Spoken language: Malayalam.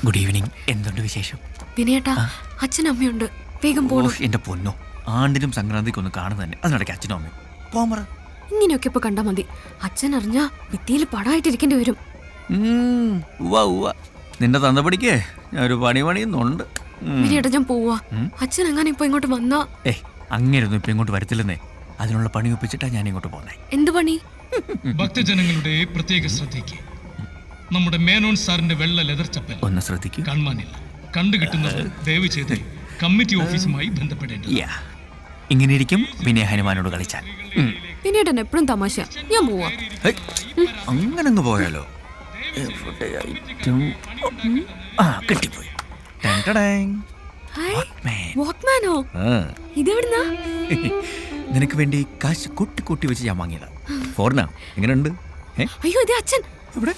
Good evening. എന്തുണ്ട് വിശേഷം? വിനയേട്ടാ, അച്ഛനും അമ്മയുണ്ട്. വേഗം പോണു. എന്റെ പൊന്നോ, ആണ്ടിനും സംക്രാന്തിക്ക് ഒന്ന് കാണുന്നത് തന്നെ. അതിനിടയ്ക്ക് അച്ഛനും അമ്മയും പോമറ. ഇങ്ങനെയൊക്കെ ഇപ്പൊ കണ്ടാ മതി. അച്ഛൻ അറിഞ്ഞാ ഭിത്തിയിൽ പടമായിട്ടിരിക്കേണ്ടി വരും. നിന്റെ തന്തപടിക്കേ ഞാൻ ഒരു പണിയുന്നുണ്ട്. വിനയേട്ടാ, ഞാൻ പോവാ. അച്ഛൻ എങ്ങനെ ഇപ്പൊ ഇങ്ങോട്ട് വന്നാ? അങ്ങനെയൊന്നും ഇപ്പൊ ഇങ്ങോട്ട് വരത്തില്ലെന്നേ. അതിനുള്ള പണി ഒപ്പിച്ചിട്ടാ ഞാൻ ഇങ്ങോട്ട് പോന്നെ. എന്ത് പണി? ഭക്തജനങ്ങളുടെ പ്രത്യേക ശ്രദ്ധയ്ക്ക് നമ്മുടെ മേനോൻ സാറിന്റെ വെള്ള ലെതർ ചപ്പൽ ഒന്ന് ശ്രദ്ധിക്കൂ. കാണാനില്ല. കണ്ടുകിട്ടുന്നത് ദയവ് ചെയ്ത് കമ്മിറ്റി ഓഫീസുമായി ബന്ധപ്പെടേണ്ടത്. ഇങ്ങനെ ഇരിക്കും പിന്നെ ഹനുമാനോട് കളിച്ചാൽ. വിനയേട്ടൻ എപ്പോഴും തമാശ. ഞാൻ പോവാ. അങ്ങനങ്ങ് പോയാലോ? കിട്ടിപ്പോയി. വാക്മാനോ? ഇതെവിടുന്നാ? നിനക്ക് വേണ്ടി കാശ് കൂട്ടി കൂട്ടി വെച്ച് ഞാൻ വാങ്ങിയതാ. ഫോറിനാ. എങ്ങനെയുണ്ട്? അയ്യോ, ഇതേ അച്ഛൻ. ഇവിടെ